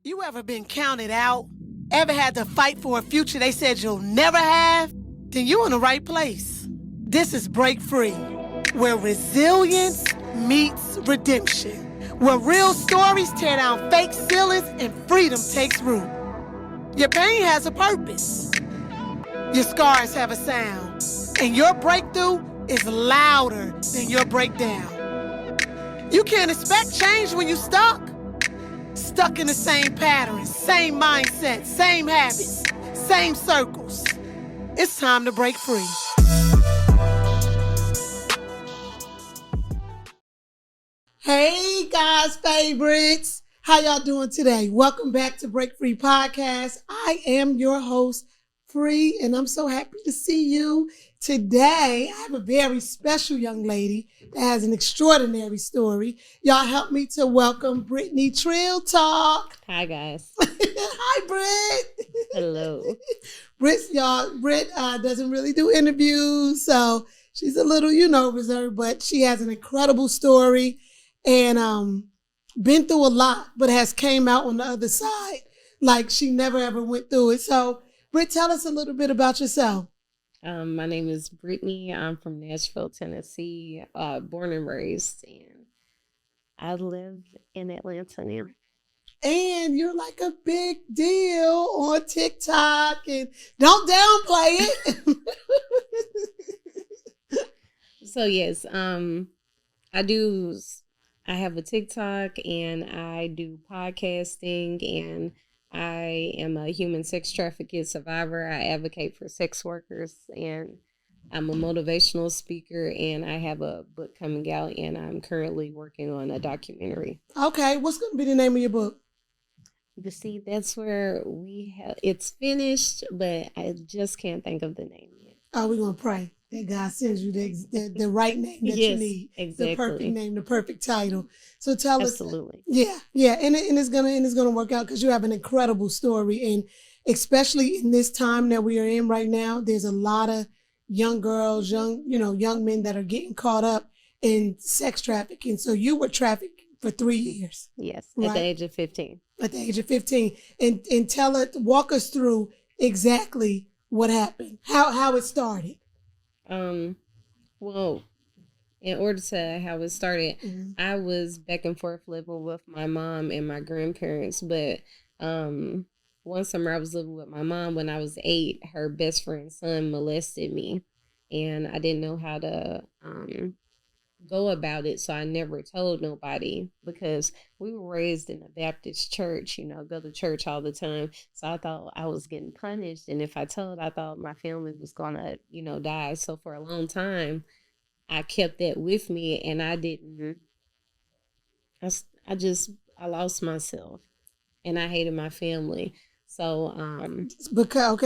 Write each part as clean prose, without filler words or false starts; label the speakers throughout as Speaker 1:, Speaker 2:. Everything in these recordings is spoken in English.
Speaker 1: You ever been counted out? Ever had to fight for a future they said you'll never have? Then you're in the right place. This is Break Phree, where resilience meets redemption. Where real stories tear down fake ceilings and freedom takes root. Your pain has a purpose. Your scars have a sound. And your breakthrough is louder than your breakdown. You can't expect change when you're stuck. Stuck in the same patterns, same mindset, same habits, same circles. It's time to break free. Hey guys, favorites. How y'all doing today? Welcome back to Break Phree Podcast. I am your host, Free, and I'm so happy to see you. Today, I have a very special young lady that has an extraordinary story. Y'all help me to welcome Brittney Trill Talk.
Speaker 2: Hi, guys.
Speaker 1: Hi, Britt.
Speaker 2: Hello.
Speaker 1: Britt doesn't really do interviews, so she's a little, reserved, but she has an incredible story and been through a lot, but has came out on the other side like she never ever went through it. So, Britt, tell us a little bit about yourself.
Speaker 2: My name is Brittney. I'm from Nashville, Tennessee, born and raised, and I live in Atlanta now.
Speaker 1: And you're like a big deal on TikTok, and don't downplay it.
Speaker 2: So yes, I have a TikTok, and I do podcasting, and I am a human sex trafficking survivor. I advocate for sex workers, and I'm a motivational speaker, and I have a book coming out, and I'm currently working on a documentary.
Speaker 1: Okay, what's going to be the name of your book?
Speaker 2: You see, that's where it's finished, but I just can't think of the name yet.
Speaker 1: Oh, we're going to pray that God sends you the right name that you need.
Speaker 2: Exactly.
Speaker 1: The perfect name, the perfect title. So tell us.
Speaker 2: Absolutely.
Speaker 1: Yeah. And it's gonna work out because you have an incredible story. And especially in this time that we are in right now, there's a lot of young girls, young men that are getting caught up in sex trafficking. So you were trafficked for 3 years.
Speaker 2: Yes,
Speaker 1: right?
Speaker 2: At the age of 15.
Speaker 1: At the age of 15. And walk us through exactly what happened, how it started.
Speaker 2: Well, in order to how it started,
Speaker 1: Mm-hmm.
Speaker 2: I was back and forth living with my mom and my grandparents, but one summer I was living with my mom when I was 8. Her best friend's son molested me, and I didn't know how to go about it, so I never told nobody because we were raised in a Baptist church, go to church all the time. So I thought I was getting punished, and if I told, I thought my family was gonna, die. So for a long time, I kept that with me, and I didn't. I lost myself, and I hated my family. So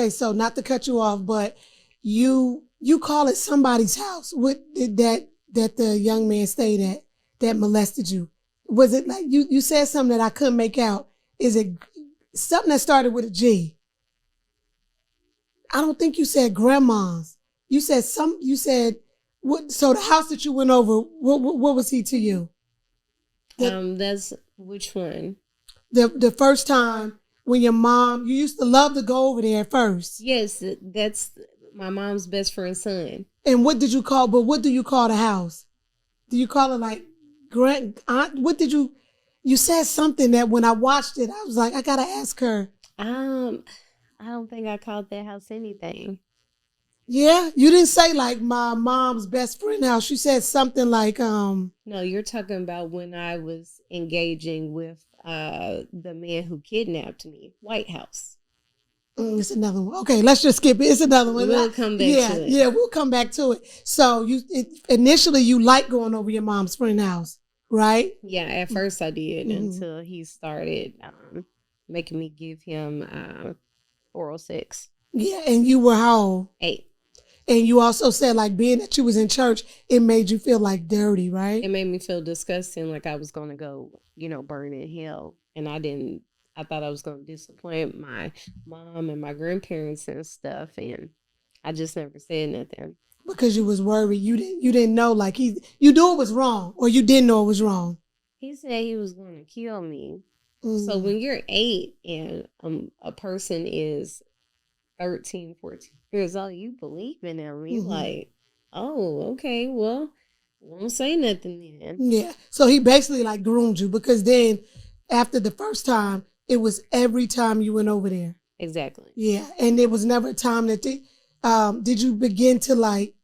Speaker 1: So not to cut you off, but you call it somebody's house. What did that the young man stayed at that molested you? Was it like you said something that I couldn't make out? Is it something that started with a G? I don't think you said grandma's. You said what? So the house that you went over, what was he to you?
Speaker 2: That's which one?
Speaker 1: The first time when your mom, you used to love to go over there first.
Speaker 2: Yes, that's my mom's best friend's son.
Speaker 1: And what do you call the house? Do you call it like grand aunt? What did you said something that when I watched it, I was like, I gotta ask her.
Speaker 2: I don't think I called that house anything.
Speaker 1: Yeah? You didn't say like my mom's best friend house. You said something like
Speaker 2: No, you're talking about when I was engaging with the man who kidnapped me, White House.
Speaker 1: It's another one. Okay, let's just skip it. It's another one.
Speaker 2: We'll come back to it.
Speaker 1: Yeah, we'll come back to it. So initially you liked going over your mom's friend's house, right?
Speaker 2: Yeah, at first I did until he started making me give him oral sex.
Speaker 1: Yeah, and you were how old?
Speaker 2: 8.
Speaker 1: And you also said like being that you was in church, it made you feel like dirty, right?
Speaker 2: It made me feel disgusting, like I was going to go, burn in hell. And I didn't. I thought I was going to disappoint my mom and my grandparents and stuff, and I just never said nothing.
Speaker 1: Because you was worried. You didn't know, like you knew it was wrong, or you didn't know it was wrong.
Speaker 2: He said he was going to kill me, So when you're 8 and a person is 13, 14 years old, you believe in them. You're like, oh, okay, well, won't say nothing then.
Speaker 1: Yeah. So he basically like groomed you, because then after the first time, it was every time you went over there.
Speaker 2: Exactly.
Speaker 1: Yeah. And there was never a time that did you begin to like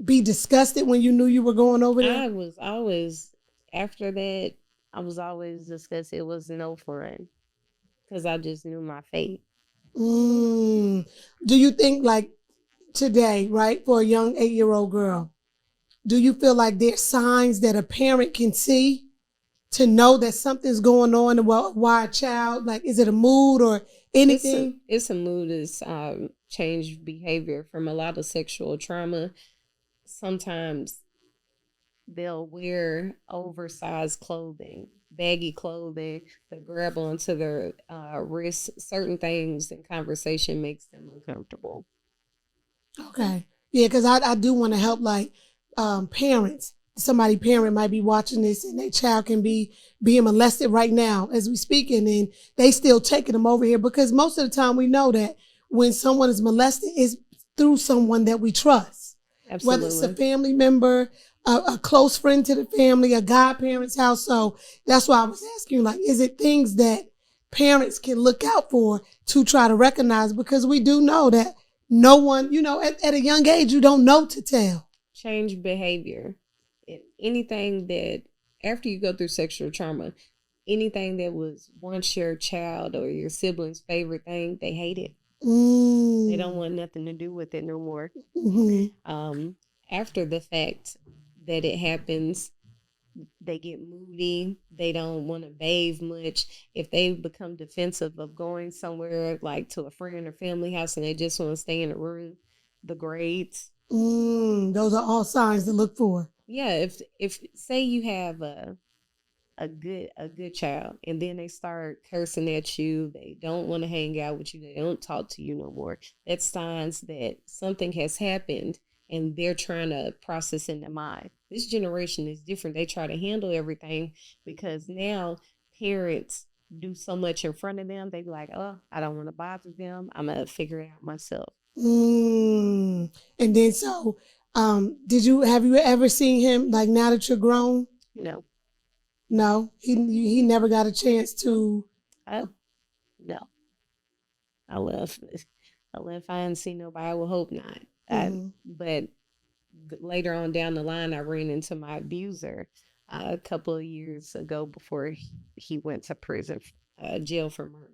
Speaker 1: be disgusted when you knew you were going over there?
Speaker 2: I was always, after that, I was always disgusted. It was no fun because I just knew my fate.
Speaker 1: Do you think like today, right, for a young 8-year-old girl, do you feel like there's signs that a parent can see to know that something's going on? Why a child, like, is it a mood or anything?
Speaker 2: It's a mood. It's changed behavior from a lot of sexual trauma. Sometimes they'll wear oversized clothing, baggy clothing, to grab onto their wrists. Certain things in conversation makes them uncomfortable.
Speaker 1: Okay. Yeah, because I do want to help like parents. Parent might be watching this and their child can be being molested right now as we speak, and then they still taking them over here, because most of the time we know that when someone is molested, it's through someone that we trust.
Speaker 2: Absolutely.
Speaker 1: Whether it's a family member, a close friend to the family, a godparent's house. So that's why I was asking, like, is it things that parents can look out for to try to recognize? Because we do know that no one, at a young age, you don't know to tell.
Speaker 2: Change behavior. Anything that, after you go through sexual trauma, anything that was once your child or your sibling's favorite thing, they hate it. They don't want nothing to do with it no more. After the fact that it happens, they get moody. They don't want to bathe much. If they become defensive of going somewhere, like to a friend or family house, and they just want to stay in a room, the grades.
Speaker 1: Those are all signs to look for.
Speaker 2: Yeah, if say you have a good child, and then they start cursing at you, they don't want to hang out with you, they don't talk to you no more, that's signs that something has happened and they're trying to process in their mind. This generation is different. They try to handle everything because now parents do so much in front of them. They be like, oh, I don't want to bother them, I'm gonna figure it out myself.
Speaker 1: And then so have you ever seen him, like, now that you're grown? No, he never got a chance to.
Speaker 2: No, I left. I didn't see nobody. I would hope not. But later on down the line, I ran into my abuser a couple of years ago before he went to prison, jail for murder.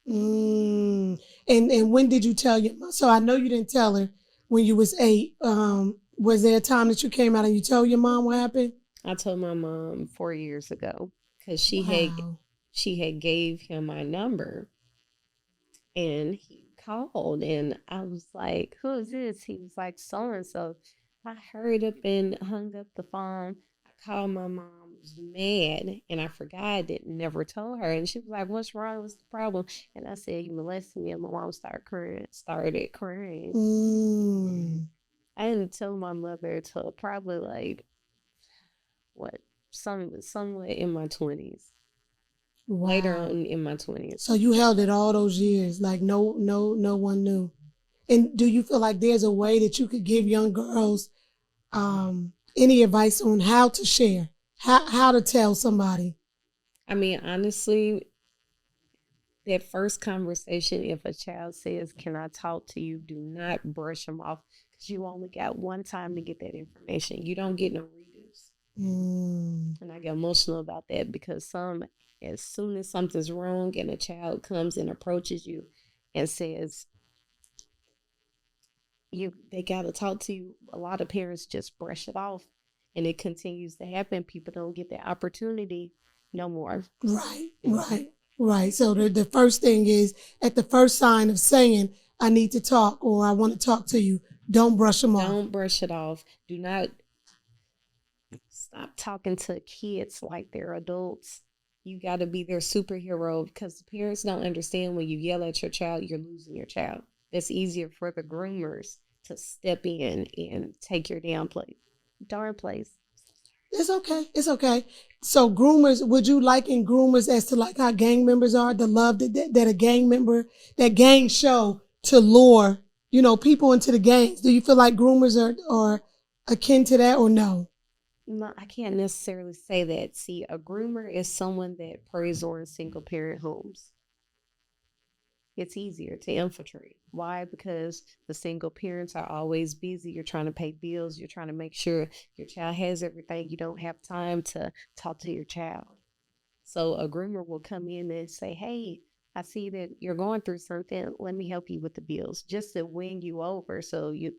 Speaker 1: And when did you tell your mom? So I know you didn't tell her when you was 8. Was there a time that you came out and you told your mom what happened?
Speaker 2: I told my mom 4 years ago, because she had gave him my number, and he called, and I was like, who is this? He was like, so and so. I hurried up and hung up the phone. I called my mom, was mad, and I forgot it, never told her. And she was like, what's wrong? What's the problem? And I said, he molested me, and my mom started crying. I didn't tell my mother until probably like somewhat in my 20s. Wow. Later on in my 20s.
Speaker 1: So you held it all those years, like no one knew. And do you feel like there's a way that you could give young girls any advice on how to share, how to tell somebody?
Speaker 2: I mean, honestly, that first conversation, if a child says, can I talk to you, do not brush them off, because you only got one time to get that information. You don't get no redos. And I get emotional about that, because as soon as something's wrong and a child comes and approaches you and says, they got to talk to you, a lot of parents just brush it off, and it continues to happen. People don't get the opportunity no more. Right.
Speaker 1: So the first thing is, at the first sign of saying, I need to talk, or I want to talk to you, don't brush them off.
Speaker 2: Don't brush it off. Do not stop talking to kids like they're adults. You got to be their superhero, because the parents don't understand when you yell at your child, you're losing your child. It's easier for the groomers to step in and take your darn place.
Speaker 1: It's okay. It's okay. So groomers, would you liken groomers as to like how gang members are, the love that a gang member, that gang show to lure, people into the gangs? Do you feel like groomers are akin to that or no?
Speaker 2: No, I can't necessarily say that. See, a groomer is someone that preys on single parent homes. It's easier to infiltrate. Why? Because the single parents are always busy. You're trying to pay bills. You're trying to make sure your child has everything. You don't have time to talk to your child. So a groomer will come in and say, hey, I see that you're going through something. Let me help you with the bills, just to win you over so you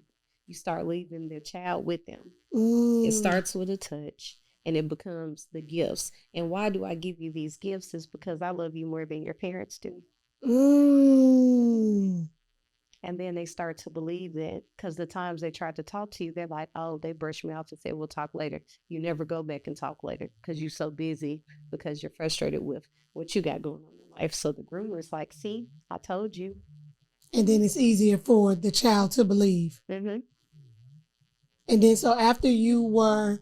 Speaker 2: start leaving the child with them. It starts with a touch and it becomes the gifts. And why do I give you these gifts? Is because I love you more than your parents do. And then they start to believe that, because the times they try to talk to you, they're like, oh, they brush me off and say, we'll talk later. You never go back and talk later because you're so busy, because you're frustrated with what you got going on in life. So the groomer is like, see, I told you.
Speaker 1: And then it's easier for the child to believe.
Speaker 2: Mm-hmm.
Speaker 1: And then so after you were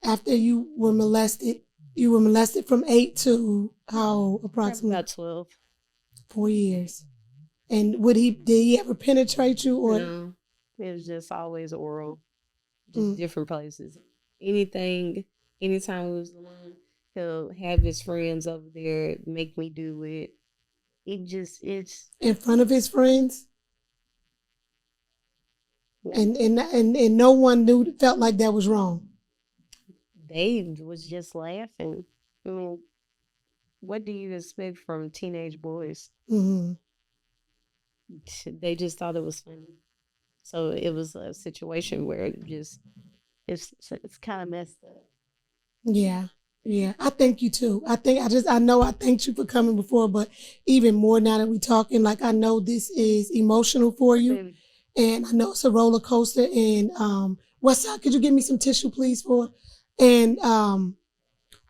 Speaker 1: molested, you were molested from 8 to how approximately?
Speaker 2: About 12.
Speaker 1: 4 years. And did he ever penetrate you or?
Speaker 2: No, it was just always oral, just different places. Anytime we was alone, he'll have his friends over there, make me do it. It's
Speaker 1: in front of his friends? And no one felt like that was wrong.
Speaker 2: They was just laughing. I mean, what do you expect from teenage boys?
Speaker 1: Mm-hmm.
Speaker 2: They just thought it was funny. So it was a situation where it's kind of messed up.
Speaker 1: Yeah. Yeah. I thank you too. I know I thanked you for coming before, but even more now that we're talking, like I know this is emotional for you. And I know it's a roller coaster. And Westside, could you give me some tissue, please, And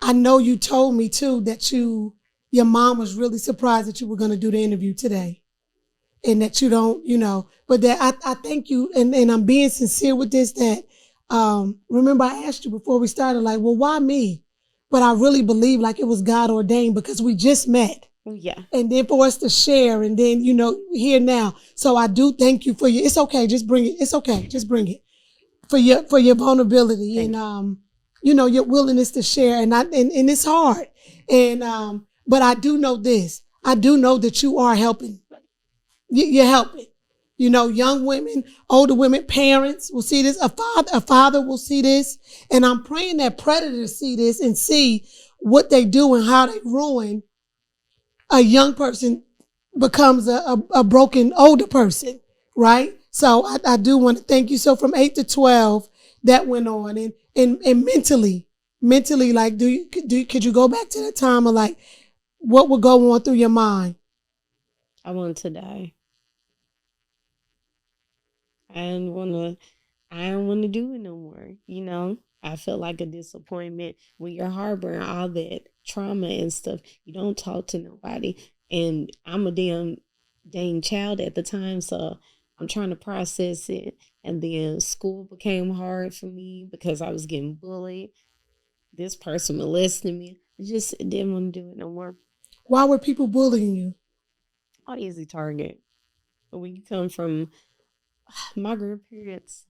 Speaker 1: I know you told me too that your mom was really surprised that you were going to do the interview today, and that you don't, But that I thank you, and I'm being sincere with this. That remember I asked you before we started, like, well, why me? But I really believe like it was God ordained because we just met.
Speaker 2: Yeah.
Speaker 1: And then for us to share, and then, here now. So I do thank you for it's okay, just bring it. It's okay, just bring it. For your vulnerability and your willingness to share. And it's hard. And but I do know this. I do know that you are helping. You're helping. Young women, older women, parents will see this. A father will see this. And I'm praying that predators see this and see what they do and how they ruin a young person becomes a broken older person, right? So I do want to thank you. So from 8 to 12, that went on, and mentally, like, could you go back to the time of like what would go on through your mind?
Speaker 2: I wanted to die. I didn't want to do it no more. I felt like a disappointment when you're harboring all that trauma and stuff. You don't talk to nobody. And I'm a dang child at the time, so I'm trying to process it. And then school became hard for me because I was getting bullied. This person molested me. I just didn't want to do it no more.
Speaker 1: Why were people bullying you?
Speaker 2: An easy target. When you come from my grandparents,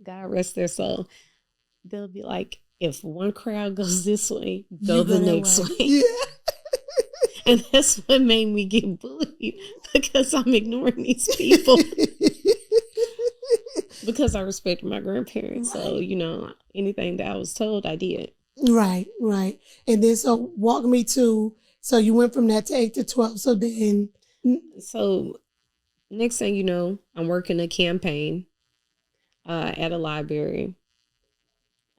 Speaker 2: God rest their soul, they'll be like, if one crowd goes this way, go the next way.
Speaker 1: Yeah.
Speaker 2: And that's what made me get bullied, because I'm ignoring these people. Because I respect my grandparents. Right. So, anything that I was told, I did.
Speaker 1: Right. And then, so walk me to, so you went from that to 8 to 12. So then.
Speaker 2: So next thing you know, I'm working a campaign at a library.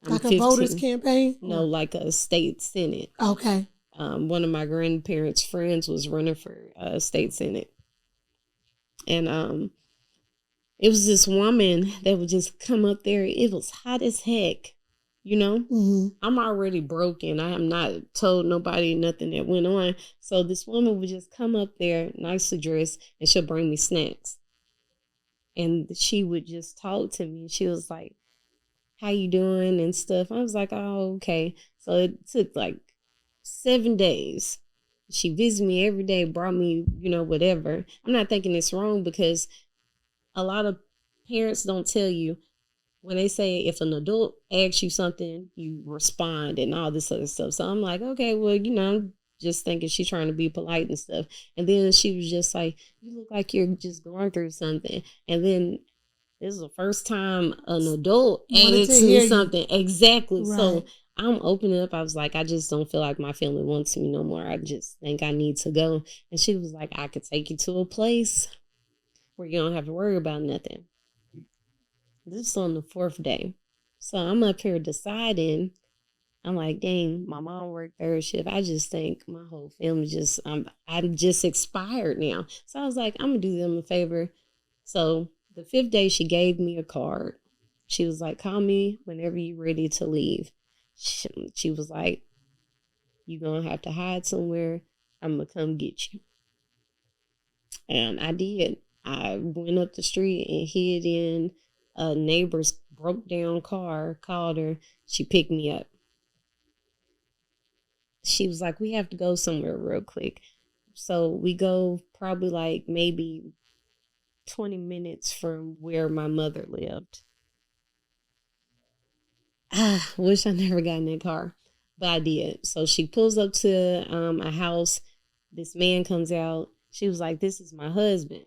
Speaker 1: I'm like 15. A voters campaign?
Speaker 2: No, like a state senate.
Speaker 1: Okay.
Speaker 2: One of my grandparents' friends was running for state senate. And it was this woman that would just come up there. It was hot as heck,
Speaker 1: Mm-hmm.
Speaker 2: I'm already broken. I am not told nobody nothing that went on. So this woman would just come up there, nicely dressed, and she'll bring me snacks. And she would just talk to me. She was like, how you doing and stuff. I was like, oh, okay. So it took like 7 days. She visited me every day, brought me, whatever. I'm not thinking it's wrong because a lot of parents don't tell you when they say if an adult asks you something, you respond and all this other stuff. So I'm like, okay, well, I'm just thinking she's trying to be polite and stuff. And then she was just like, you look like you're just going through something. And then this is the first time an adult asks me something. Exactly. Right. So I'm opening up. I was like, I just don't feel like my family wants me no more. I just think I need to go. And she was like, I could take you to a place where you don't have to worry about nothing. This is on the 4th day. So I'm up here deciding. I'm like, dang, my mom worked third shift. I just think my whole family I'm just expired now. So I was like, I'm going to do them a favor. So the 5th day, she gave me a card. She was like, call me whenever you're ready to leave. She was like, you're going to have to hide somewhere. I'm going to come get you. And I did. I went up the street and hid in a neighbor's broke down car, called her. She picked me up. She was like, we have to go somewhere real quick. So we go probably like maybe 20 minutes from where my mother lived. I wish I never got in that car, but I did. So she pulls up to a house. This man comes out. She was like, this is my husband.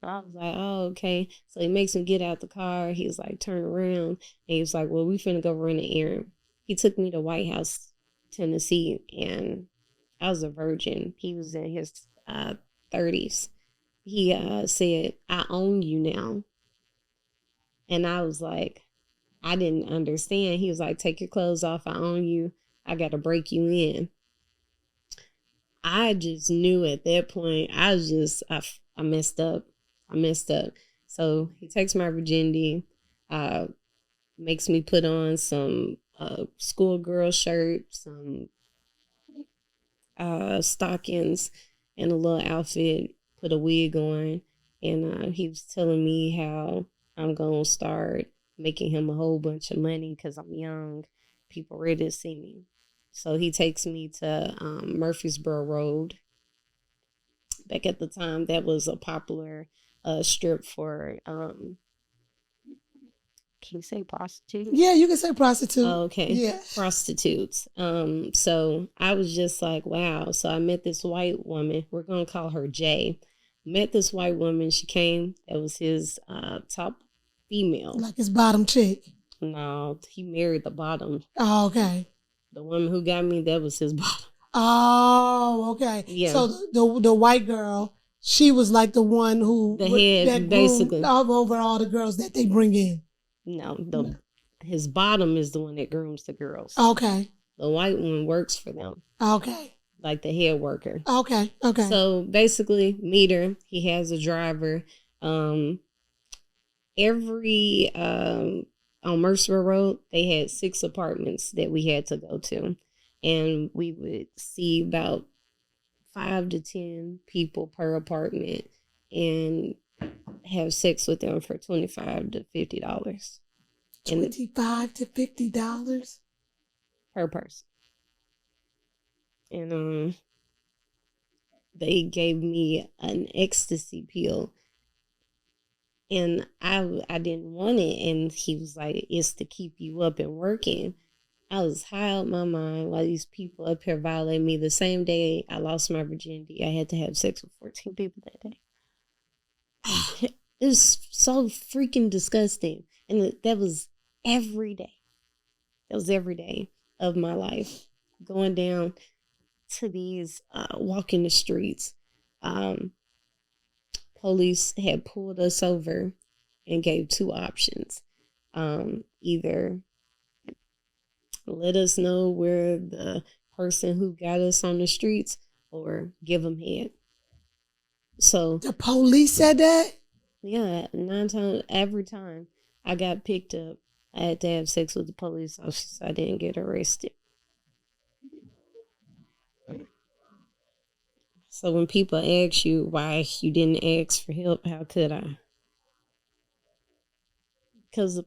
Speaker 2: I was like, oh, okay. So he makes him get out the car. He was like, turn around. And he was like, well, we finna go run an errand. He took me to White House, Tennessee, and I was a virgin. He was in his 30s. He said, I own you now. And I was like, I didn't understand. He was like, take your clothes off. I own you. I got to break you in. I just knew at that point, I messed up. I messed up. So he takes my virginity, makes me put on some schoolgirl shirt, some stockings, and a little outfit, put a wig on. And he was telling me how I'm going to start making him a whole bunch of money because I'm young. People ready to see me. So he takes me to Murfreesboro Road. Back at the time, that was a popular strip for, can you say prostitutes?
Speaker 1: Yeah, you can say prostitute.
Speaker 2: Oh, okay. Yeah. Prostitutes. So I was just like, wow. So I met this white woman. We're going to call her Jay. Met this white woman. She came. That was his top female.
Speaker 1: Like his bottom chick.
Speaker 2: No, he married the bottom.
Speaker 1: Oh, okay.
Speaker 2: The woman who got me, that was his bottom.
Speaker 1: Oh, okay. Yeah. So the white girl, she was like the one who
Speaker 2: the head, that basically
Speaker 1: over all the girls that they bring in.
Speaker 2: No, his bottom is the one that grooms the girls.
Speaker 1: Okay.
Speaker 2: The white one works for them.
Speaker 1: Okay.
Speaker 2: Like the head worker.
Speaker 1: Okay. Okay.
Speaker 2: So basically, meet her. He has a driver. Every on Mercer Road, they had 6 apartments that we had to go to. And we would see about 5 to 10 people per apartment and have sex with them for $25 to $50.
Speaker 1: $25 to $50
Speaker 2: per person. And they gave me an ecstasy pill. And I didn't want it. And he was like, it's to keep you up and working. I was high out my mind while these people up here violated me. The same day I lost my virginity, I had to have sex with 14 people that day. It was so freaking disgusting. And that was every day. That was every day of my life. Going down to these, walking the streets. Police had pulled us over and gave 2 options. Either let us know where the person who got us on the streets or give them head. So
Speaker 1: the police said that?
Speaker 2: Yeah, 9 times, every time I got picked up, I had to have sex with the police officer so I didn't get arrested. So when people ask you why you didn't ask for help, how could I? Because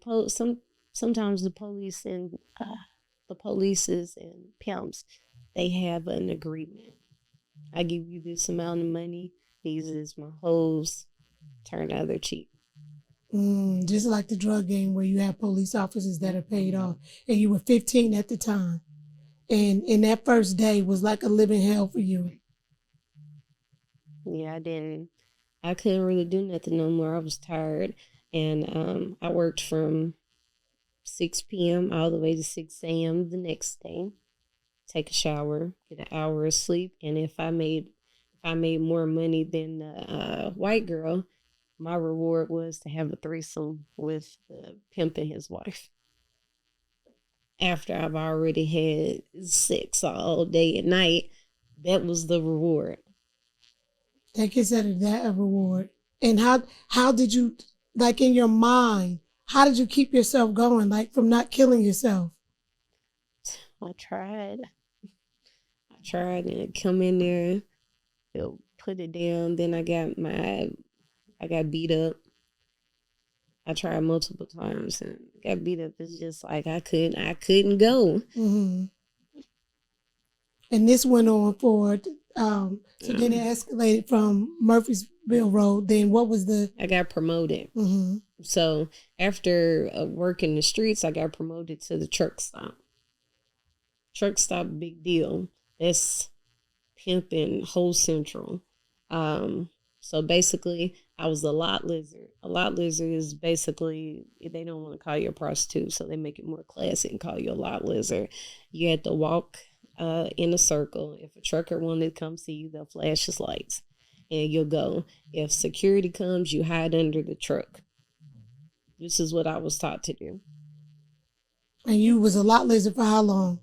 Speaker 2: sometimes the police and the polices and pimps, they have an agreement. I give you this amount of money. These is my hoes. Turn the other cheek.
Speaker 1: Just like the drug game where you have police officers that are paid off. And you were 15 at the time. And in that first day was like a living hell for you.
Speaker 2: Yeah, I couldn't really do nothing no more. I was tired. And I worked from 6 p.m. all the way to 6 a.m. the next day. Take a shower, get an hour of sleep. And if I made more money than the white girl, my reward was to have a threesome with the pimp and his wife. After I've already had sex all day and night, that was the reward.
Speaker 1: They consider that a reward. And how did you, like in your mind, how did you keep yourself going, like from not killing yourself?
Speaker 2: I tried and come in there, put it down. Then I got beat up. I tried multiple times and got beat up. It's just like I couldn't go.
Speaker 1: Mm-hmm. And this went on for, so then it escalated from Murfreesville Road. Then what was
Speaker 2: I got promoted.
Speaker 1: Mm-hmm.
Speaker 2: So after working the streets, I got promoted to the truck stop. Truck stop, big deal. That's pimping whole central. So basically, I was a lot lizard. A lot lizard is basically, they don't want to call you a prostitute, so they make it more classy and call you a lot lizard. You had to walk in a circle. If a trucker wanted to come see you, they'll flash his lights, and you'll go. If security comes, you hide under the truck. This is what I was taught to do.
Speaker 1: And you was a lot lizard for how long?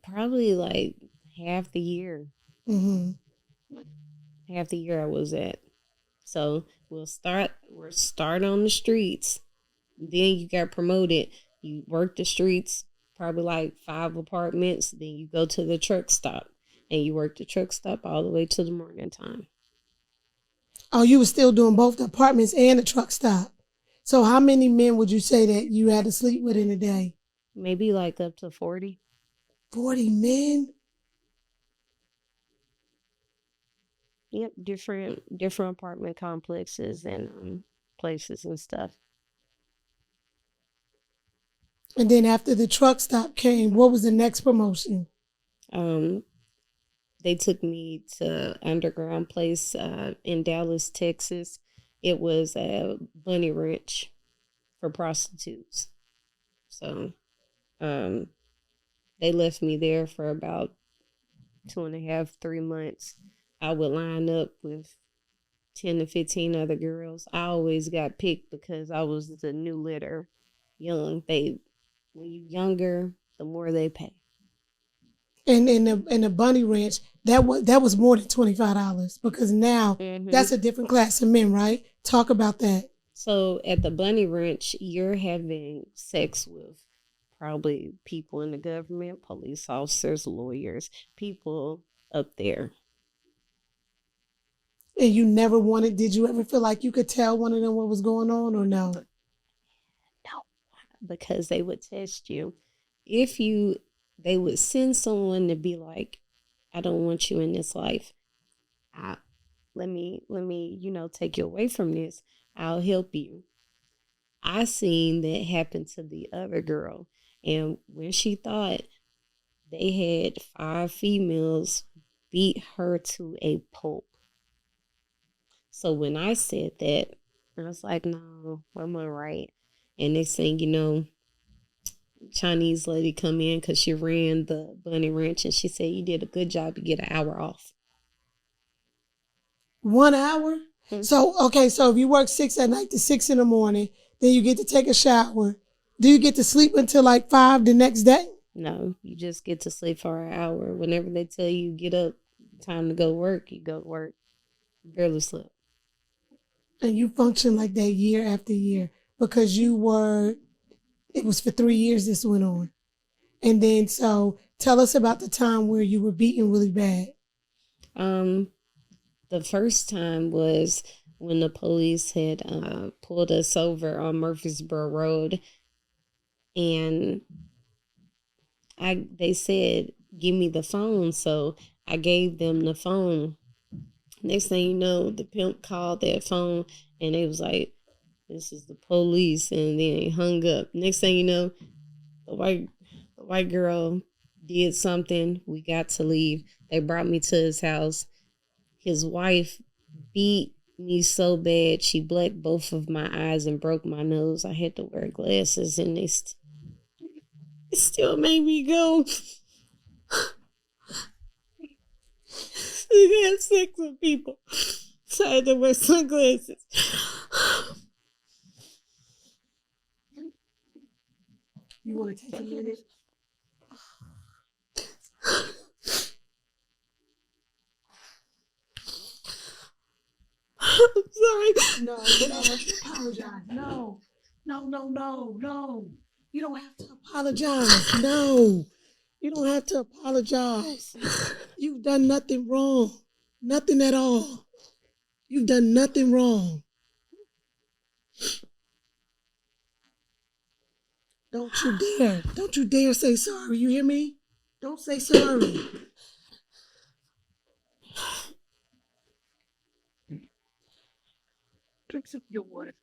Speaker 2: Probably like half the year.
Speaker 1: Mm-hmm.
Speaker 2: Half the year I was at. So we'll start on the streets. Then you got promoted. You work the streets, probably like 5 apartments. Then you go to the truck stop. And you work the truck stop all the way to the morning time.
Speaker 1: Oh, you were still doing both the apartments and the truck stop. So how many men would you say that you had to sleep with in a day?
Speaker 2: Maybe like up to 40.
Speaker 1: 40 men?
Speaker 2: Yep, different apartment complexes and places and stuff.
Speaker 1: And then after the truck stop came, what was the next promotion?
Speaker 2: They took me to underground place in Dallas, Texas. It was a bunny ranch for prostitutes. So they left me there for about 2.5, 3 months. I would line up with 10 to 15 other girls. I always got picked because I was the new litter. Young. When you younger, the more they pay.
Speaker 1: And in the bunny ranch, that was more than $25 because now that's a different class of men, right? Talk about that.
Speaker 2: So at the bunny ranch, you're having sex with probably people in the government, police officers, lawyers, people up there.
Speaker 1: And you never did you ever feel like you could tell one of them what was going on or no?
Speaker 2: No, because they would test you. They would send someone to be like, I don't want you in this life. Let me, take you away from this. I'll help you. I seen that happen to the other girl. And when she thought they had 5 females beat her to a pulp. So when I said that, I was like, no, I'm all right. And next thing Chinese lady come in because she ran the bunny ranch and she said, you did a good job. You get an hour off.
Speaker 1: 1 hour? Mm-hmm. So if you work 6 at night to 6 in the morning, then you get to take a shower. Do you get to sleep until like 5 the next day?
Speaker 2: No, you just get to sleep for an hour. Whenever they tell you get up, time to go work, you go to work. You barely slept.
Speaker 1: And you function like that year after year because it was for 3 years this went on. And then, so tell us about the time where you were beaten really bad.
Speaker 2: The first time was when the police had pulled us over on Murfreesboro Road, and they said, give me the phone. So I gave them the phone. Next thing you know, the pimp called that phone, and they was like, this is the police, and then he hung up. Next thing you know, the white girl did something. We got to leave. They brought me to his house. His wife beat me so bad, she blacked both of my eyes and broke my nose. I had to wear glasses, and it still made me go. You have sex with people, so I had to wear sunglasses.
Speaker 1: You want to take a minute?
Speaker 2: I'm sorry.
Speaker 1: No, you don't have to apologize. No. You don't have to apologize. No. You don't have to apologize. You've done nothing wrong. Nothing at all. You've done nothing wrong. Don't you dare. Don't you dare say sorry. You hear me? Don't say sorry. Drink some of your water.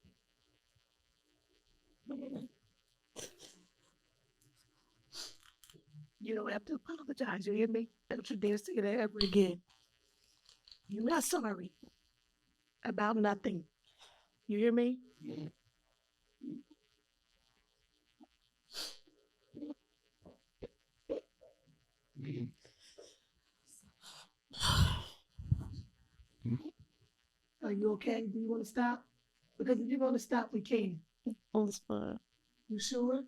Speaker 1: You don't have to apologize. You hear me? Don't you dare say that ever again. You're not sorry about nothing. You hear me? Are you okay? Do you want to stop? Because if you're going to stop, we can.
Speaker 2: Oh, it's fine.
Speaker 1: You sure?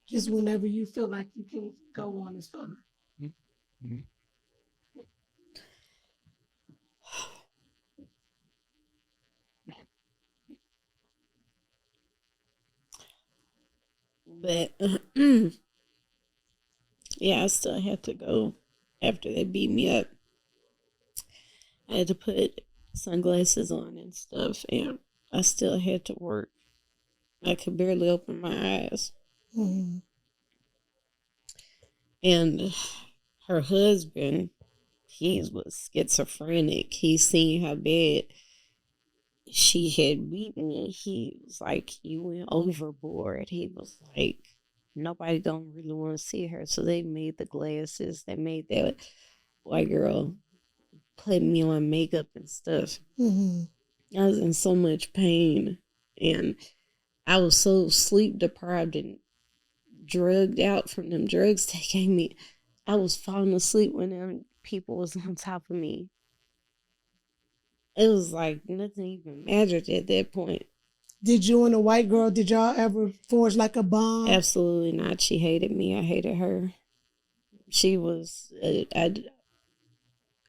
Speaker 1: Just whenever you feel like you can go on, it's fine.
Speaker 2: But yeah, I still had to go after they beat me up. I had to put sunglasses on and stuff, and I still had to work. I could barely open my eyes.
Speaker 1: Mm-hmm.
Speaker 2: And her husband, he was schizophrenic. He seen how bad she had beaten me. He was like, you went overboard. He was like, nobody don't really want to see her. So they made the glasses. They made that white girl put me on makeup and stuff.
Speaker 1: Mm-hmm.
Speaker 2: I was in so much pain, and I was so sleep deprived and drugged out from them drugs they gave me. I was falling asleep when them people was on top of me. It was like nothing even mattered at that point.
Speaker 1: Did you and the white girl, did y'all ever forge like a bond?
Speaker 2: Absolutely not. She hated me. I hated her. She was,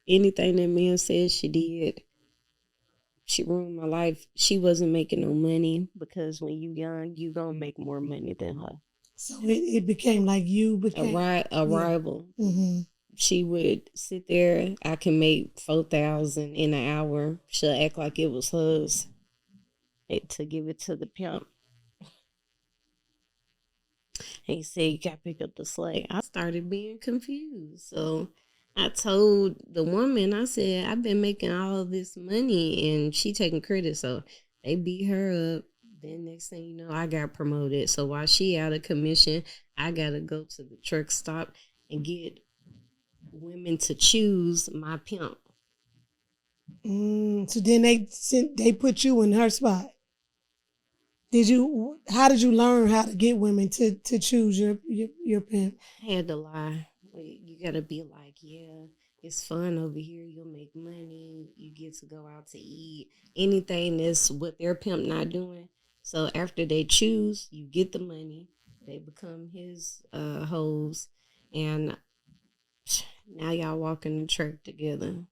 Speaker 2: anything that man said, she did. She ruined my life. She wasn't making no money because when you young, you gonna make more money than her.
Speaker 1: So it became like you became
Speaker 2: a rival.
Speaker 1: Mm-hmm.
Speaker 2: She would sit there. I can make 4,000 in an hour. She'll act like it was hers to give it to the pimp. And he said, you got to pick up the slack. I started being confused. So I told the woman, I said, I've been making all of this money, and she taking credit. So they beat her up. Then next thing you know, I got promoted. So while she out of commission, I got to go to the truck stop and get women to choose my pimp.
Speaker 1: So then they put you in her spot. How did you learn how to get women to choose your pimp?
Speaker 2: I had to lie. You gotta be like, yeah, it's fun over here. You'll make money. You get to go out to eat. Anything that's what their pimp not doing. So after they choose, you get the money. They become his hoes, and now y'all walking the track together.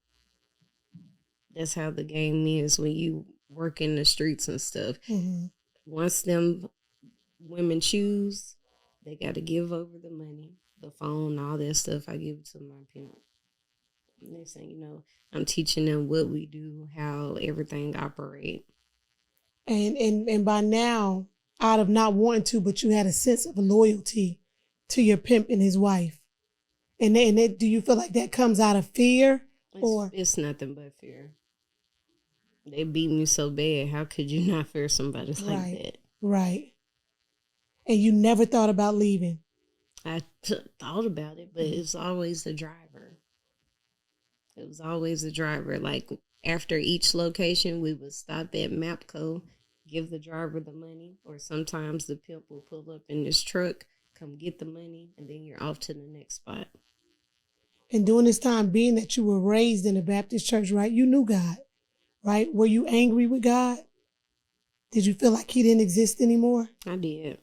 Speaker 2: That's how the game is when you work in the streets and stuff.
Speaker 1: Mm-hmm.
Speaker 2: Once them women choose, They got to give over the money, the phone, all that stuff. I give it to my pimp. Next thing you know, I'm teaching them what we do, how everything operate.
Speaker 1: And by now, out of not wanting to, but you had a sense of loyalty to your pimp and his wife. And do you feel like that comes out of fear?
Speaker 2: It's nothing but fear. They beat me so bad. How could you not fear somebody like that?
Speaker 1: Right. And you never thought about leaving?
Speaker 2: I thought about it, but it's always the driver. It was always the driver. Like, after each location, we would stop at MAPCO, give the driver the money, or sometimes the pimp will pull up in this truck, come get the money, and then you're off to the next spot.
Speaker 1: And during this time, being that you were raised in a Baptist church, right, you knew God, right? Were you angry with God? Did you feel like he didn't exist anymore?
Speaker 2: I did.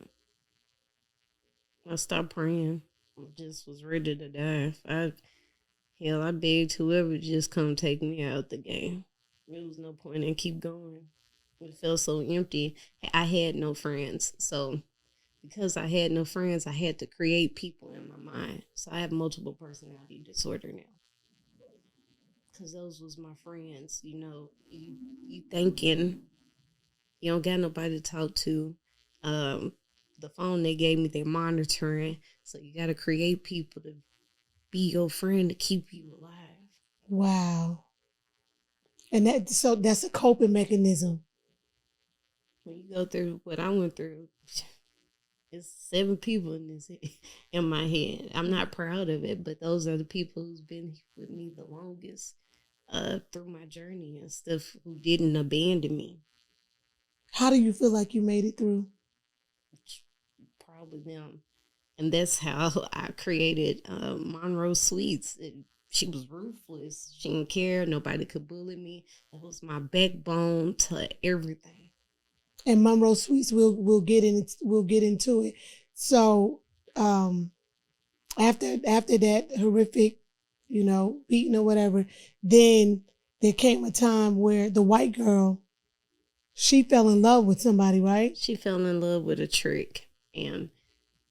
Speaker 2: I stopped praying. I just was ready to die. I begged whoever just come take me out the game. There was no point in keep going. It felt so empty. I had no friends. So because I had no friends, I had to create people in my mind. So I have multiple personality disorder now. Because those was my friends. You know, you thinking you don't got nobody to talk to. The phone they gave me, they're monitoring. So you got to create people to be your friend to keep you alive.
Speaker 1: Wow. And that's a coping mechanism.
Speaker 2: When you go through what I went through, it's 7 people in my head. I'm not proud of it, but those are the people who's been with me the longest through my journey and stuff, who didn't abandon me.
Speaker 1: How do you feel like you made it through?
Speaker 2: Probably them. And that's how I created Monroe Sweets. She was ruthless. She didn't care. Nobody could bully me. That was my backbone to everything.
Speaker 1: And Monroe Sweets, we'll get into it. So after that horrific, beating or whatever, then there came a time where the white girl, she fell in love with somebody, right?
Speaker 2: She fell in love with a trick, and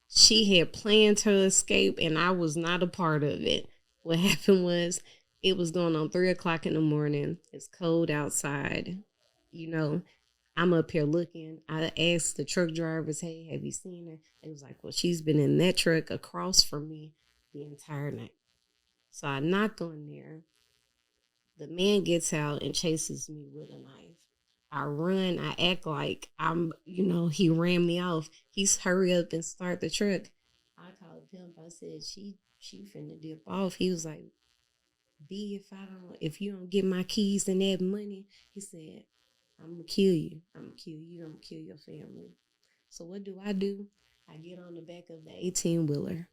Speaker 2: she had planned her escape, and I was not a part of it. What happened was, it was going on 3:00 in the morning. It's cold outside. I'm up here looking. I asked the truck drivers, hey, have you seen her? They was like, well, she's been in that truck across from me the entire night. So I knock on there. The man gets out and chases me with a knife. I run. I act like he ran me off. He's hurry up and start the truck. I called him. I said, she finna dip off. He was like, B, if you don't get my keys and that money, he said, I'm going to kill you. I'm going to kill you. I'm going to kill your family. So what do? I get on the back of the 18-wheeler.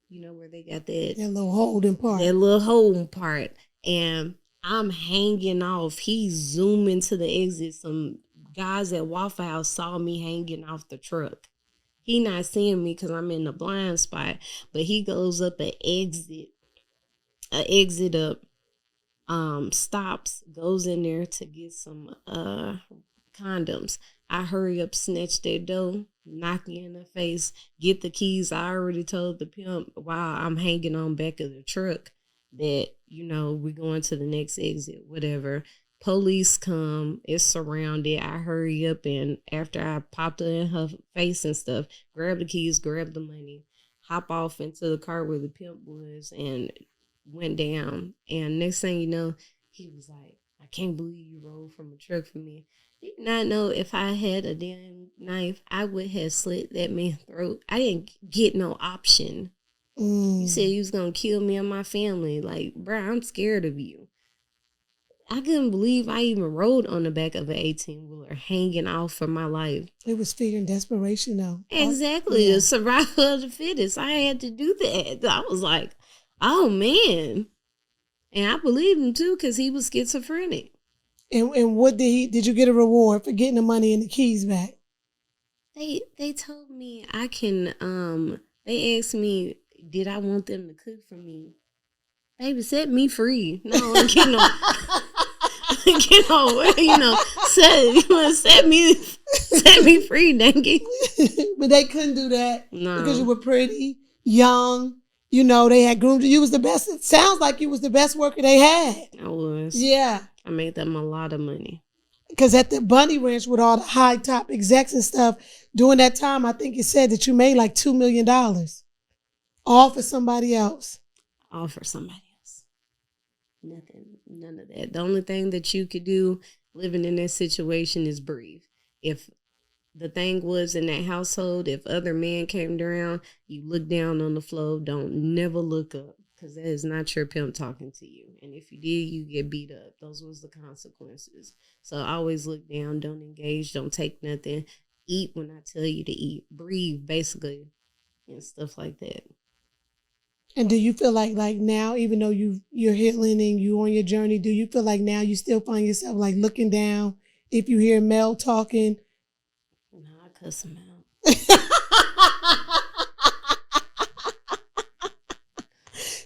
Speaker 2: You know where they got that
Speaker 1: little holding part.
Speaker 2: That little holding part. And I'm hanging off. He's zooming to the exit. Some guys at Waffle House saw me hanging off the truck. He not seeing me because I'm in the blind spot. But he goes up an exit up. Stops, goes in there to get some condoms. I hurry up, snatch that dough, knock you in the face, get the keys. I already told the pimp while I'm hanging on back of the truck that, we're going to the next exit, whatever. Police come, it's surrounded. I hurry up, and after I popped it in her face and stuff, grab the keys, grab the money, hop off into the car where the pimp was, and went down. And next thing you know, he was like, I can't believe you rolled from a truck for me. Did not know if I had a damn knife, I would have slit that man's throat. I didn't get no option. You said you was going to kill me and my family. Like, bro, I'm scared of you. I couldn't believe I even rode on the back of an 18-wheeler hanging off for my life.
Speaker 1: It was fear and desperation, though.
Speaker 2: Exactly. The survival of the fittest. I had to do that. I was like, oh, man. And I believed him, too, because he was schizophrenic.
Speaker 1: And what did you get a reward for getting the money and the keys back?
Speaker 2: They told me I can, they asked me, did I want them to cook for me? Baby, set me free. No, I'm kidding. Get on, set me free, dang it.
Speaker 1: But they couldn't do that because you
Speaker 2: No.
Speaker 1: were pretty, young. They had groomed you. You was the best. It sounds like you was the best worker they had.
Speaker 2: I was.
Speaker 1: Yeah.
Speaker 2: I made them a lot of money.
Speaker 1: Because at the Bunny Ranch with all the high top execs and stuff, during that time, I think it said that you made like $2 million. All for somebody else.
Speaker 2: All for somebody else. Nothing. None of that. The only thing that you could do living in that situation is breathe. If the thing was in that household, if other men came around, you look down on the floor. Don't never look up. Because that is not your pimp talking to you. And if you did, you get beat up. Those was the consequences. So always look down. Don't engage. Don't take nothing. Eat when I tell you to eat. Breathe, basically, and stuff like that.
Speaker 1: And do you feel like now, even though you're healing and you on your journey, do you feel like now you still find yourself like looking down if you hear Mel talking?
Speaker 2: No, I cuss him out.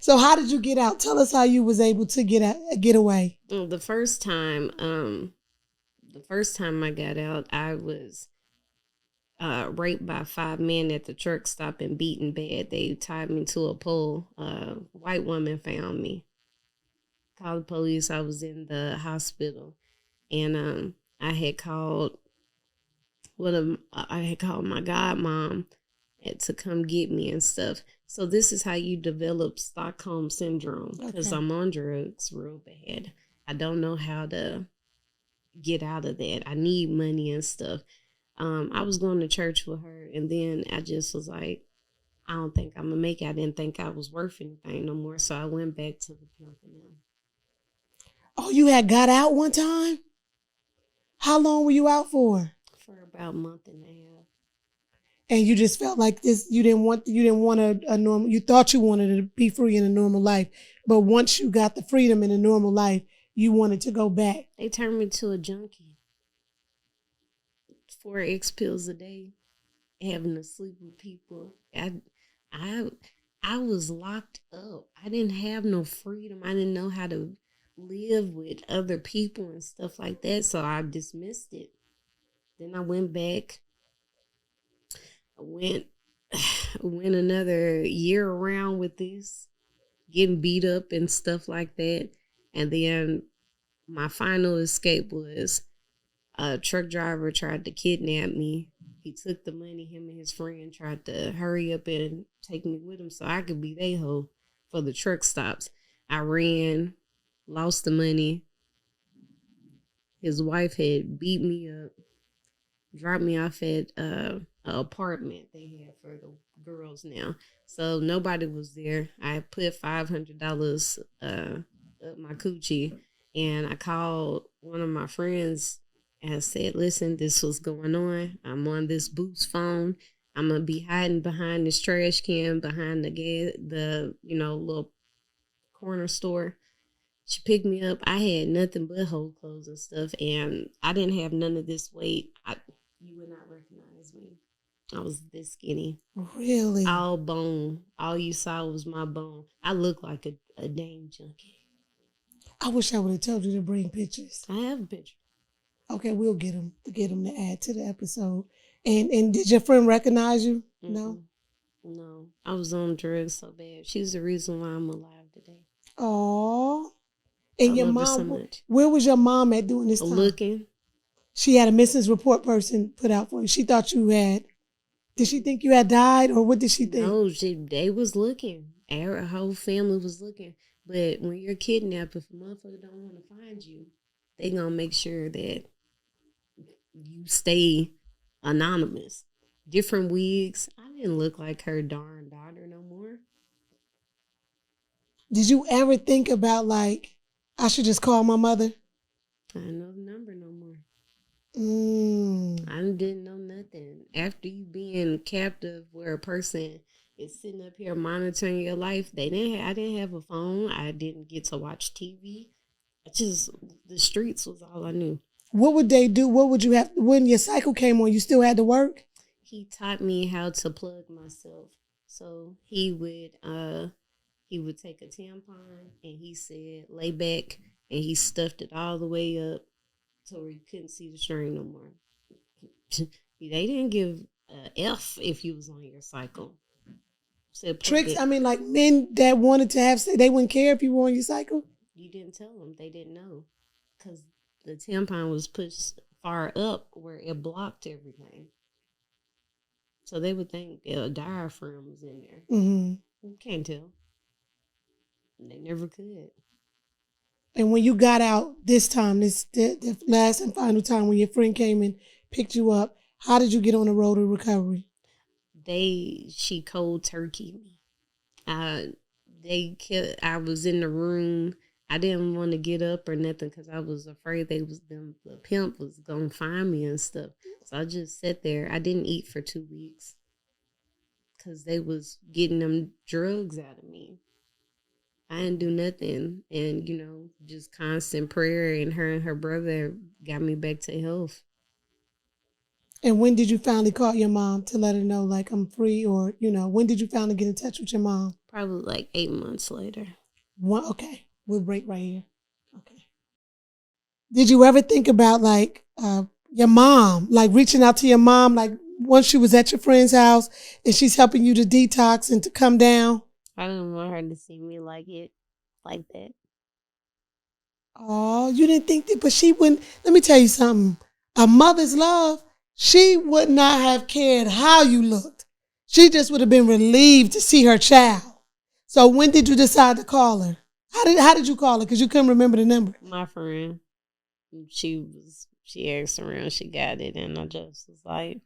Speaker 1: So how did you get out? Tell us how you was able to get away.
Speaker 2: The first time I got out, I was raped by 5 men at the truck stop and beaten bad. They tied me to a pole. White woman found me. Called the police. I was in the hospital, and I had called my godmom to come get me and stuff. So this is how you develop Stockholm syndrome, because I'm on drugs real bad. I don't know how to get out of that. I need money and stuff. I was going to church with her, and then I just was like, I don't think I'm going to make it. I didn't think I was worth anything no more, so I went back to the pimping.
Speaker 1: Oh, you had got out one time? How long were you out for?
Speaker 2: For about a month and a half.
Speaker 1: And you just felt like this, you didn't want a normal, you thought you wanted to be free in a normal life. But once you got the freedom in a normal life, you wanted to go back.
Speaker 2: They turned me to a junkie. 4 X pills a day, having to sleep with people. I was locked up. I didn't have no freedom. I didn't know how to live with other people and stuff like that. So I dismissed it. Then I went back. I went another year around with this, getting beat up and stuff like that. And then my final escape was a truck driver tried to kidnap me. He took the money. Him and his friend tried to hurry up and take me with him so I could be they hoe for the truck stops. I ran, lost the money. His wife had beat me up, dropped me off at an apartment they have for the girls now. So nobody was there. I put $500 up my coochie, and I called one of my friends and said, listen, this was going on. I'm on this Boost phone. I'm going to be hiding behind this trash can, behind the little corner store. She picked me up. I had nothing but whole clothes and stuff, and I didn't have none of this weight. You would not recognize me. I was this skinny.
Speaker 1: Really?
Speaker 2: All bone. All you saw was my bone. I look like a dang junkie.
Speaker 1: I wish I would have told you to bring pictures.
Speaker 2: I have a picture.
Speaker 1: Okay, we'll get them to add to the episode. And did your friend recognize you? Mm-hmm. No?
Speaker 2: No. I was on drugs so bad. She's the reason why I'm alive today.
Speaker 1: Oh. And your mom,
Speaker 2: so much.
Speaker 1: Where was your mom at during this time?
Speaker 2: Looking. She
Speaker 1: had a missing report person put out for you. She thought you had, did she think you had died, or what did she think?
Speaker 2: No, they was looking. Our whole family was looking. But when you're kidnapped, if a motherfucker don't want to find you, they gonna make sure that you stay anonymous. Different wigs. I didn't look like her darn daughter no more.
Speaker 1: Did you ever think about, like, I should just call my mother?
Speaker 2: I didn't know the number no more.
Speaker 1: I
Speaker 2: didn't know nothing. After you being captive where a person is sitting up here monitoring your life, I didn't have a phone. I didn't get to watch TV. The streets was all I knew.
Speaker 1: What would they do? What would you have, when your cycle came on, you still had to work?
Speaker 2: He taught me how to plug myself. So he would take a tampon and he said, lay back and he stuffed it all the way up so you couldn't see the string no more. They didn't give a F if you was on your cycle.
Speaker 1: Tricks, I mean, like men that wanted to have, they wouldn't care if you were on your cycle?
Speaker 2: You didn't tell them. They didn't know. Because the tampon was pushed far up where it blocked everything. So they would think a diaphragm was in there.
Speaker 1: Mm-hmm.
Speaker 2: You can't tell. They never could.
Speaker 1: And when you got out this time, the last and final time when your friend came and picked you up, how did you get on the road to recovery?
Speaker 2: She cold turkeyed me. I was in the room. I didn't want to get up or nothing because I was afraid the pimp was gonna find me and stuff. So I just sat there. I didn't eat for 2 weeks because they was getting them drugs out of me. I didn't do nothing, and just constant prayer. And her brother got me back to health.
Speaker 1: And when did you finally call your mom to let her know, like, I'm free? Or, when did you finally get in touch with your mom?
Speaker 2: Probably like 8 months later.
Speaker 1: Okay. We'll break right here. Okay. Did you ever think about, like, your mom, like reaching out to your mom, like once she was at your friend's house and she's helping you to detox and to come down?
Speaker 2: I didn't want her to see me like that.
Speaker 1: Oh, you didn't think that, but she wouldn't. Let me tell you something. A mother's love, she would not have cared how you looked. She just would have been relieved to see her child. So when did you decide to call her? How did you call her? Because you couldn't remember the number.
Speaker 2: My friend, she asked around, she got it, and I just was like,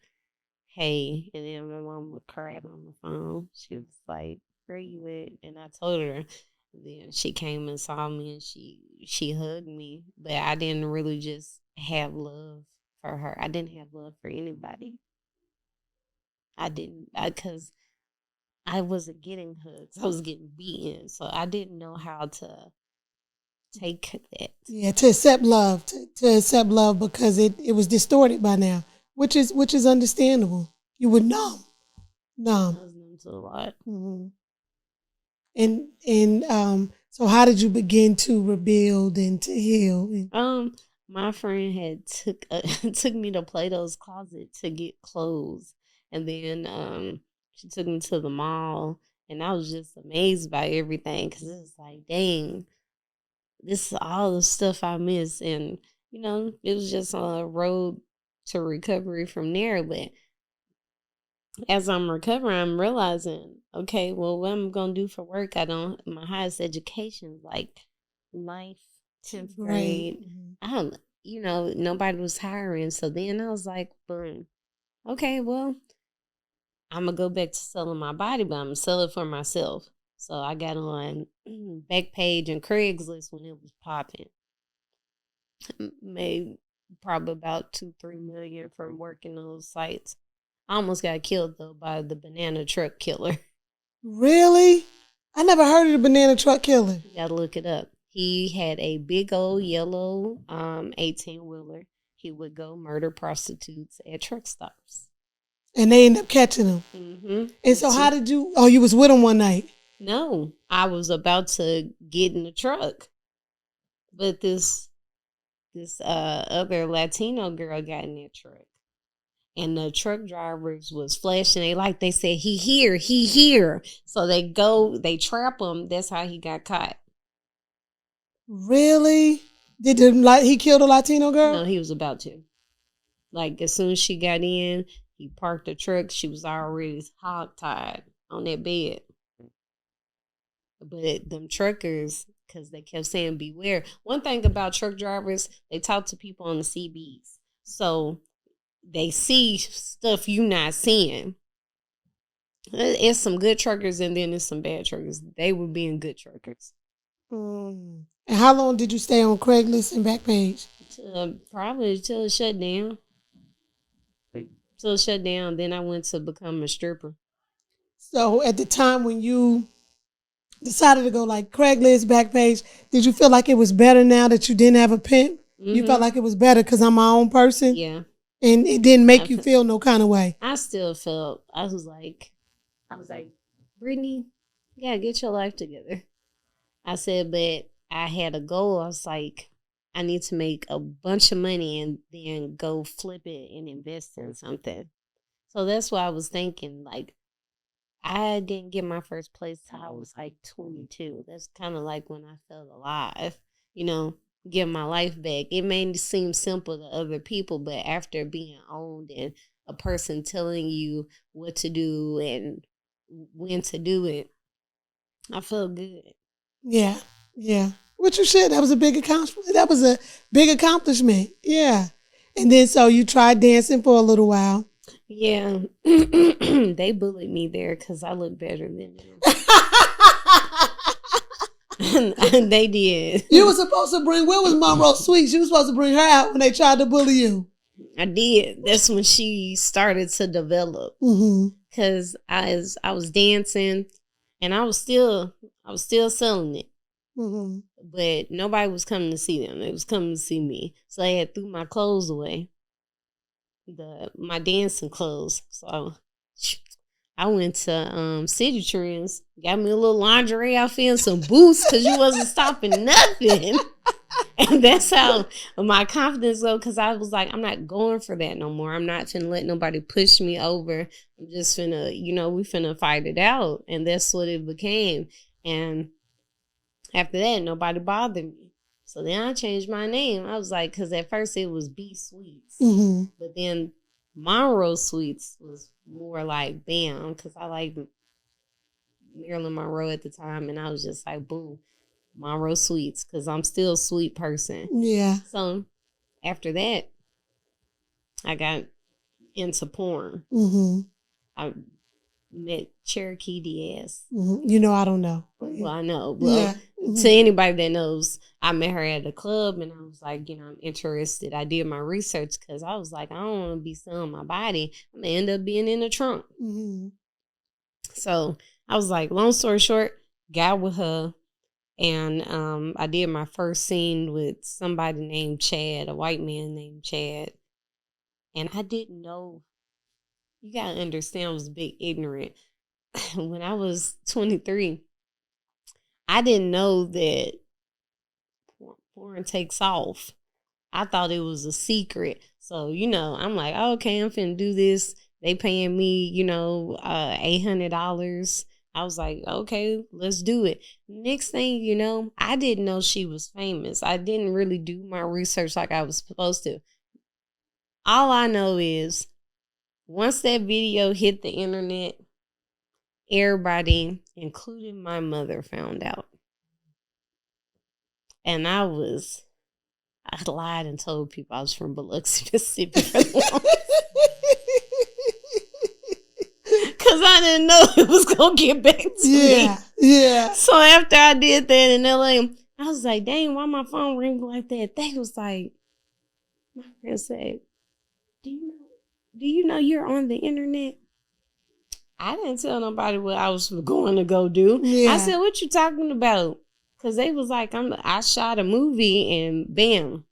Speaker 2: hey. And then my mom would cry on the phone. She was like, where you at? And I told her. Then she came and saw me, and she hugged me. But I didn't really just have love for her. I didn't have love for anybody. I didn't, because I wasn't getting hugs. I was getting beaten. So I didn't know how to take that.
Speaker 1: Yeah, to accept love. To accept love because it was distorted by now, which is understandable. You were numb.
Speaker 2: I was numb to a lot.
Speaker 1: Mm-hmm. And so how did you begin to rebuild and to heal?
Speaker 2: My friend had took me to Plato's Closet to get clothes, and then she took me to the mall, and I was just amazed by everything because it was like, dang, this is all the stuff I miss, and it was just a road to recovery from there. But as I'm recovering, I'm realizing, okay, well, what I'm going to do for work, my highest education is like life, 10th grade. Right. Nobody was hiring. So then I was like, boom, okay, well, I'm going to go back to selling my body, but I'm going to sell it for myself. So I got on Backpage and Craigslist when it was popping. Made probably about 2-3 million from working those sites. I almost got killed, though, by the banana truck killer.
Speaker 1: Really? I never heard of the banana truck killer.
Speaker 2: You gotta look it up. He had a big old yellow 18-wheeler. He would go murder prostitutes at truck stops.
Speaker 1: And they ended up catching him.
Speaker 2: Mm-hmm.
Speaker 1: And so how did you... Oh, you was with him one night?
Speaker 2: No, I was about to get in the truck. But this other Latino girl got in that truck. And the truck drivers was flashing. They said, he here. So they trap him. That's how he got caught.
Speaker 1: Really? He killed a Latino girl?
Speaker 2: No, he was about to. Like, as soon as she got in, he parked the truck. She was already hog-tied on that bed. But them truckers, because they kept saying, beware. One thing about truck drivers, they talk to people on the CBs. So they see stuff you not seeing. It's some good truckers and then there's some bad truckers. They were being good truckers.
Speaker 1: And how long did you stay on Craigslist and Backpage?
Speaker 2: Probably till it shut down. Then I went to become a stripper.
Speaker 1: So at the time when you decided to go like Craigslist, Backpage, did you feel like it was better now that you didn't have a pimp? Mm-hmm. You felt like it was better because I'm my own person?
Speaker 2: Yeah.
Speaker 1: And it didn't make you feel no kind of way?
Speaker 2: I still felt, I was like, Brittney, yeah, get your life together. I said, but I had a goal. I was like, I need to make a bunch of money and then go flip it and invest in something. So that's what I was thinking. Like, I didn't get my first place till I was like 22. That's kind of like when I felt alive, you know, get my life back. It may seem simple to other people, but after being owned and a person telling you what to do and when to do it, I felt good.
Speaker 1: Yeah, yeah. What you said, that was a big accomplishment. That was a big accomplishment. Yeah. And then so you tried dancing for a little while.
Speaker 2: Yeah. They bullied me there because I look better than them. And they did.
Speaker 1: You were supposed to bring, where was Monroe Sweets? You were supposed to bring her out when they tried to bully you.
Speaker 2: I did. That's when she started to develop. Because I was dancing and I was still selling it. But nobody was coming to see them. They was coming to see me. So I had threw my clothes away. My dancing clothes. So I went to City Trends, got me a little lingerie outfit and some boots because you wasn't stopping nothing. And that's how my confidence go, because I was like, I'm not going for that no more. I'm not finna let nobody push me over. I'm just finna, we finna fight it out. And that's what it became. And after that, nobody bothered me. So then I changed my name. I was like, because at first it was B Sweets. But then Monroe Sweets was more like bam, because I liked Marilyn Monroe at the time. And I was just like, boom, Monroe Sweets, because I'm still a sweet person.
Speaker 1: Yeah.
Speaker 2: So after that, I got into porn. I met Cherokee Diaz.
Speaker 1: I don't know.
Speaker 2: Well, I know. Well, to anybody that knows, I met her at a club and I was like, I'm interested. I did my research because I was like, I don't want to be selling my body. I'm going to end up being in the trunk. So I was like, long story short, got with her. And I did my first scene with somebody named Chad, a white man named Chad. And I didn't know. You got to understand, I was big ignorant. When I was 23, I didn't know that porn takes off. I thought it was a secret. So, I'm like, okay, I'm finna do this. They paying me, $800. I was like, okay, let's do it. Next thing I didn't know she was famous. I didn't really do my research like I was supposed to. All I know is once that video hit the internet, everybody, including my mother, found out. And I lied and told people I was from Biloxi, Mississippi. Because I didn't know it was going to get back to me.
Speaker 1: Yeah.
Speaker 2: So after I did that in LA, I was like, dang, why my phone ring like that? They was like, my friend said, do you know you're on the internet? I didn't tell nobody what I was going to go do. Yeah. I said, what you talking about? Because they was like, I shot a movie and bam,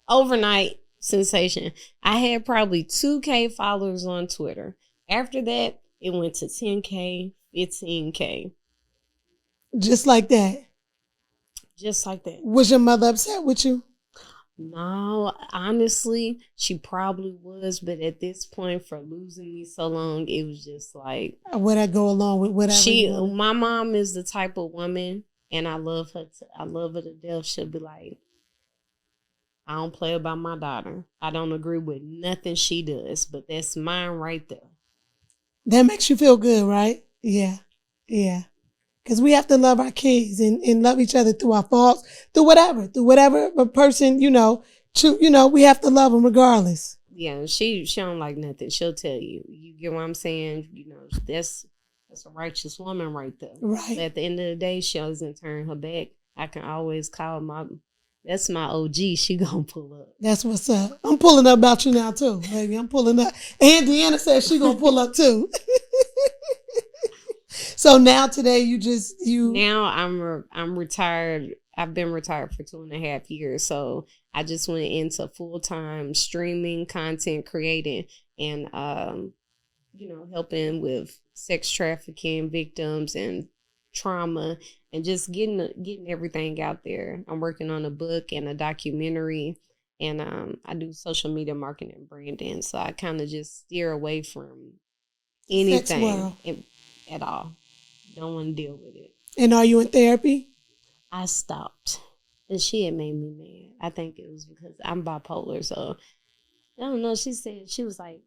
Speaker 2: overnight sensation. I had probably 2K followers on Twitter. After that, it went to 10K, 15K.
Speaker 1: Just like that?
Speaker 2: Just like that.
Speaker 1: Was your mother upset with you?
Speaker 2: No, honestly, she probably was. But at this point, for losing me so long, it was just like... Would I go along with whatever? My mom is the type of woman, and I love her. I love her to death. She'll be like, I don't play about my daughter. I don't agree with nothing she does, but that's mine right there. That makes you feel good, right? Yeah. Yeah. Because we have to love our kids and love each other through our faults, through whatever a person, we have to love them regardless. Yeah, she don't like nothing. She'll tell you. You get what I'm saying? That's a righteous woman right there. Right. But at the end of the day, she doesn't turn her back. I can always call that's my OG. She gonna pull up. That's what's up. I'm pulling up about you now too, baby. I'm pulling up. And Deanna says she gonna pull up too. So now today Now I'm retired. I've been retired for 2.5 years. So I just went into full-time streaming, content creating, and helping with sex trafficking victims and trauma and just getting everything out there. I'm working on a book and a documentary, and I do social media marketing and branding. So I kind of just steer away from anything at all. Don't want to deal with it.
Speaker 1: And are you in therapy?
Speaker 2: I stopped. And she had made me mad. I think it was because I'm bipolar. So I don't know. She was like,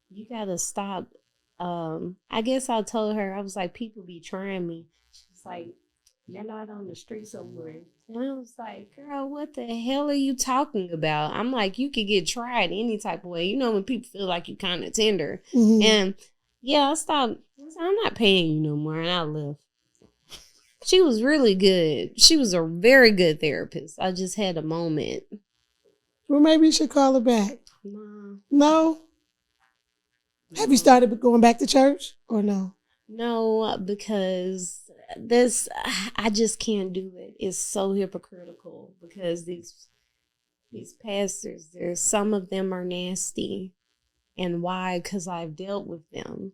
Speaker 2: you got to stop. I guess I told her, I was like, people be trying me. She was like, you're not on the street somewhere. And I was like, girl, what the hell are you talking about? I'm like, you could get tried any type of way. You know, when people feel like you kind of tender. Mm-hmm. And yeah, I stopped. I said, I'm not paying you no more. And I left. She was really good. She was a very good therapist. I just had a moment.
Speaker 1: Well, maybe you should call her back. No? Have you started going back to church or no?
Speaker 2: No, because I just can't do it. It's so hypocritical because these pastors, some of them are nasty. And why? Because I've dealt with them.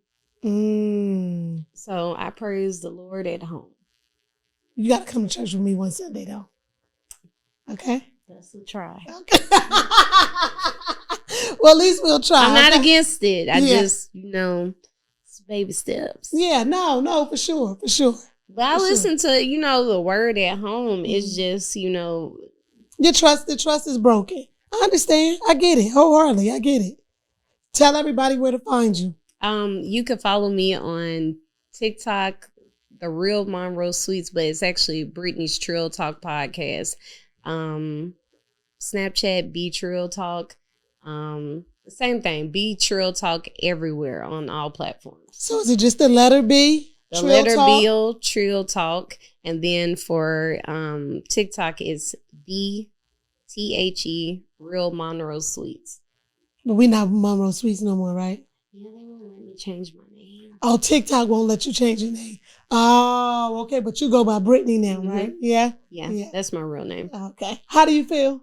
Speaker 2: So I praise the Lord at home.
Speaker 1: You got to come to church with me one Sunday, though. Okay?
Speaker 2: That's a try.
Speaker 1: Okay. Well, at least we'll try.
Speaker 2: I'm not against it. I just, it's baby steps.
Speaker 1: Yeah, no, for sure.
Speaker 2: But I listen to, the word at home. It's just,
Speaker 1: the trust is broken. I understand. I get it. Wholeheartedly. I get it. Tell everybody where to find you.
Speaker 2: You can follow me on TikTok, The Real Monroe Sweets, but it's actually Brittney's Trill Talk podcast. Snapchat, B Trill Talk. Same thing, B Trill Talk everywhere on all platforms.
Speaker 1: So is it just the letter B?
Speaker 2: The letter B, Trill Talk. And then for TikTok, it's DTHE, Real Monroe Sweets.
Speaker 1: But we're not Monroe Sweets no more, right?
Speaker 2: Yeah, they won't let me change my name.
Speaker 1: Oh, TikTok won't let you change your name. Oh, okay. But you go by Brittney now, right? Yeah?
Speaker 2: Yeah, that's my real name.
Speaker 1: Okay. How do you feel?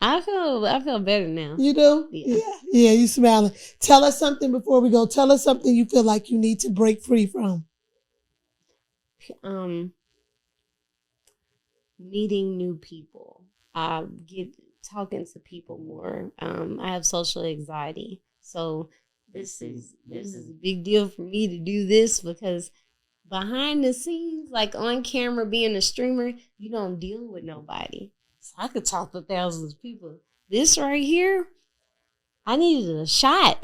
Speaker 2: I feel better now.
Speaker 1: You do? Yeah, you smiling. Tell us something before we go. Tell us something you feel like you need to break free from.
Speaker 2: Meeting new people. Talking to people more. I have social anxiety. So this is a big deal for me to do this because behind the scenes, like on camera being a streamer, you don't deal with nobody. So I could talk to thousands of people. This right here, I needed a shot.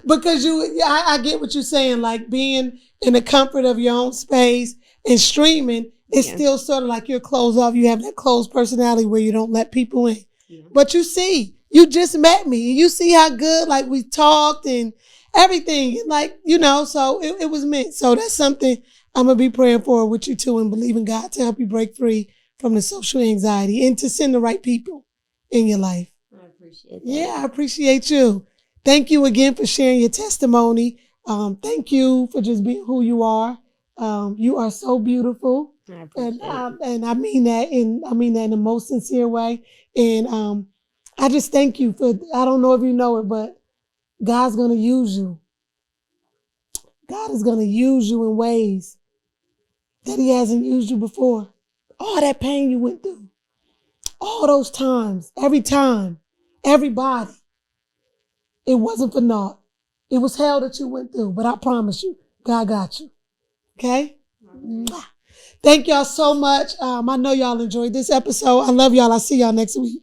Speaker 1: Because I get what you're saying, like being in the comfort of your own space and streaming, it's still sort of like you're closed off. You have that closed personality where you don't let people in. Yeah. But you just met me and you see how good, like we talked and everything, like, so it was meant. So that's something I'm going to be praying for with you too and believing God to help you break free from the social anxiety and to send the right people in your life.
Speaker 2: I appreciate that.
Speaker 1: Yeah, I appreciate you. Thank you again for sharing your testimony. Thank you for just being who you are. You are so beautiful.
Speaker 2: I appreciate it.
Speaker 1: And I mean that in the most sincere way. And I just thank you for, I don't know if you know it, but God's going to use you. God is going to use you in ways that he hasn't used you before. All that pain you went through, all those times, every time, everybody, it wasn't for naught. It was hell that you went through, but I promise you, God got you. Okay? Thank y'all so much. I know y'all enjoyed this episode. I love y'all. I'll see y'all next week.